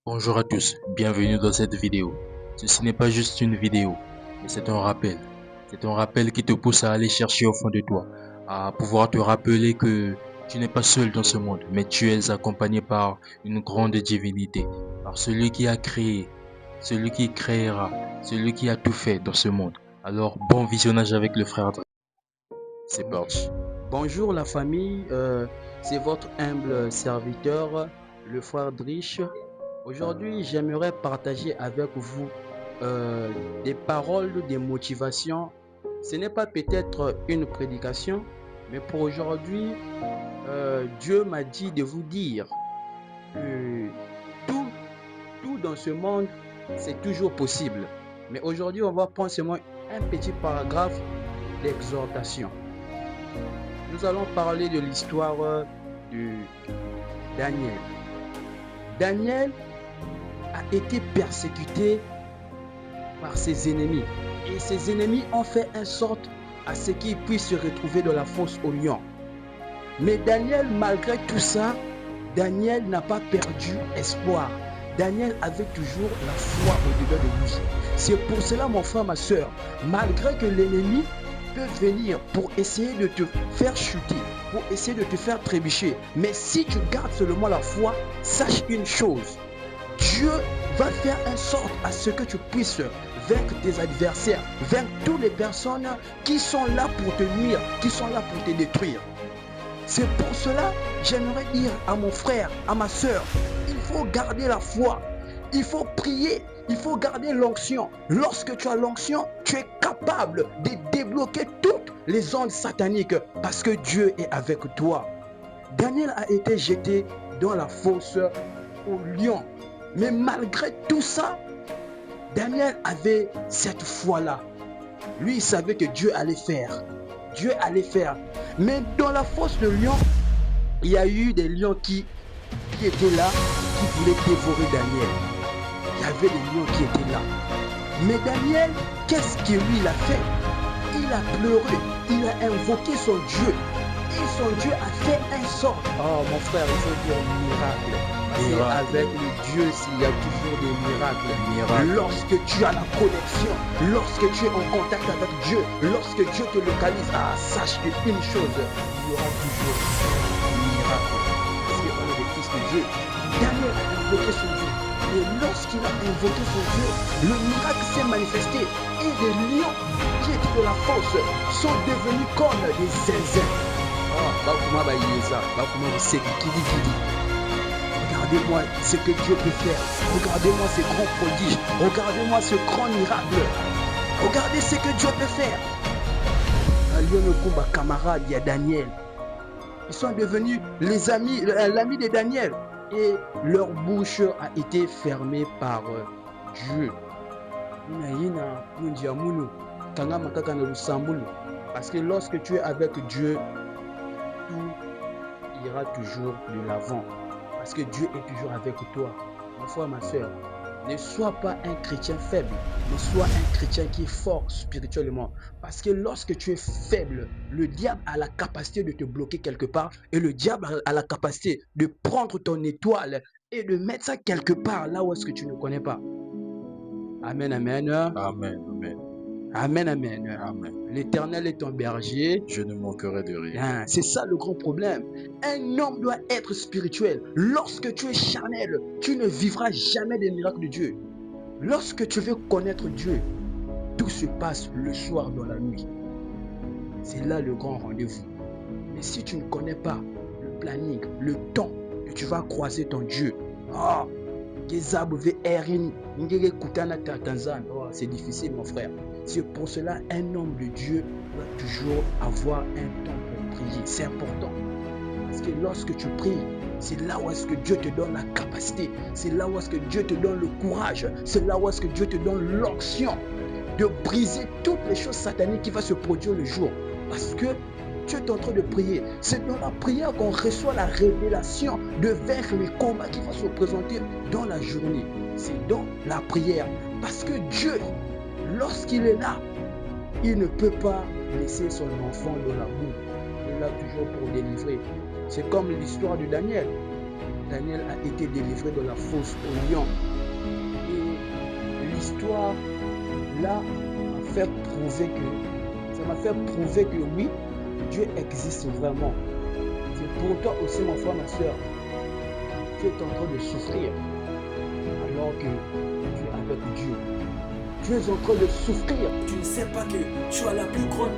Bonjour à tous, bienvenue dans cette vidéo. Ceci n'est pas juste une vidéo, mais c'est un rappel. C'est un rappel qui te pousse à aller chercher au fond de toi, à pouvoir te rappeler que tu n'es pas seul dans ce monde, mais tu es accompagné par une grande divinité, par celui qui a créé, celui qui créera, celui qui a tout fait dans ce monde. Alors, bon visionnage avec le frère Dre. C'est parti. Bonjour la famille, c'est votre humble serviteur, le frère Drich. Aujourd'hui, j'aimerais partager avec vous des paroles de motivation. Ce n'est pas peut-être une prédication, mais pour aujourd'hui, Dieu m'a dit de vous dire que tout dans ce monde, c'est toujours possible. Mais aujourd'hui, on va prendre seulement un petit paragraphe d'exhortation. Nous allons parler de l'histoire de Daniel. Daniel a été persécuté par ses ennemis. Et ses ennemis ont fait en sorte à ce qu'il puisse se retrouver dans la fosse aux lions. Mais Daniel, malgré tout ça, Daniel n'a pas perdu espoir. Daniel avait toujours la foi au-delà de lui. C'est pour cela, mon frère, ma soeur, malgré que l'ennemi peut venir pour essayer de te faire chuter, pour essayer de te faire trébucher, mais si tu gardes seulement la foi, sache une chose, Dieu va faire en sorte à ce que tu puisses vaincre tes adversaires, vaincre toutes les personnes qui sont là pour te nuire, qui sont là pour te détruire. C'est pour cela, j'aimerais dire à mon frère, à ma soeur, il faut garder la foi, il faut prier, il faut garder l'onction. Lorsque tu as l'onction, tu es capable de débloquer toutes les ondes sataniques parce que Dieu est avec toi. Daniel a été jeté dans la fosse au lion. Mais malgré tout ça, Daniel avait cette foi-là. Lui, il savait que Dieu allait faire. Dieu allait faire. Mais dans la fosse de lion, il y a eu des lions qui étaient là, qui voulaient dévorer Daniel. Il y avait des lions qui étaient là. Mais Daniel, qu'est-ce que lui il a fait? Il a pleuré, il a invoqué son Dieu. Et son Dieu a fait un sort. Oh mon frère, il faut dire miracle. Et avec le Dieu, il y a toujours des miracles. Lorsque tu as la connexion, lorsque tu es en contact avec Dieu, lorsque Dieu te localise, sache une chose, il y aura toujours un miracle. Parce qu'on est des fils de Dieu. Daniel a invoqué son Dieu. Et lorsqu'il a invoqué son Dieu, le miracle s'est manifesté. Et des lions qui étaient de la fosse sont devenus comme des zinzins. Regardez-moi ce que Dieu peut faire. Regardez-moi ce grand prodige. Regardez-moi ce grand miracle. Regardez ce que Dieu peut faire. Camarade, il y a Daniel. Ils sont devenus les amis, l'ami de Daniel. Et leur bouche a été fermée par Dieu. Parce que lorsque tu es avec Dieu, tout ira toujours de l'avant. Parce que Dieu est toujours avec toi. Mon frère, ma soeur, ne sois pas un chrétien faible, mais sois un chrétien qui est fort spirituellement. Parce que lorsque tu es faible, le diable a la capacité de te bloquer quelque part et le diable a la capacité de prendre ton étoile et de mettre ça quelque part là où est-ce que tu ne connais pas. Amen, amen. Amen, amen. Amen, amen. Amen. L'Éternel est ton berger. Je ne manquerai de rien. C'est ça le grand problème. Un homme doit être spirituel. Lorsque tu es charnel, tu ne vivras jamais des miracles de Dieu. Lorsque tu veux connaître Dieu, tout se passe le soir dans la nuit. C'est là le grand rendez-vous. Mais si tu ne connais pas le planning, le temps que tu vas croiser ton Dieu, c'est difficile, mon frère. C'est pour cela un homme de Dieu doit toujours avoir un temps pour prier. C'est important. Parce que lorsque tu pries, c'est là où est-ce que Dieu te donne la capacité. C'est là où est-ce que Dieu te donne le courage. C'est là où est-ce que Dieu te donne l'onction de briser toutes les choses sataniques qui vont se produire le jour. Parce que tu es en train de prier. C'est dans la prière qu'on reçoit la révélation de vaincre les combats qui vont se présenter dans la journée. C'est dans la prière. Parce que Dieu, lorsqu'il est là, il ne peut pas laisser son enfant dans la boue. Il est là toujours pour délivrer. C'est comme l'histoire de Daniel. Daniel a été délivré de la fosse au lion. Et l'histoire là m'a fait prouver que oui, Dieu existe vraiment. C'est pour toi aussi, mon frère, ma soeur. Tu es en train de souffrir alors que tu es avec Dieu. Tu es en train de souffrir. Tu ne sais pas que tu as la plus grande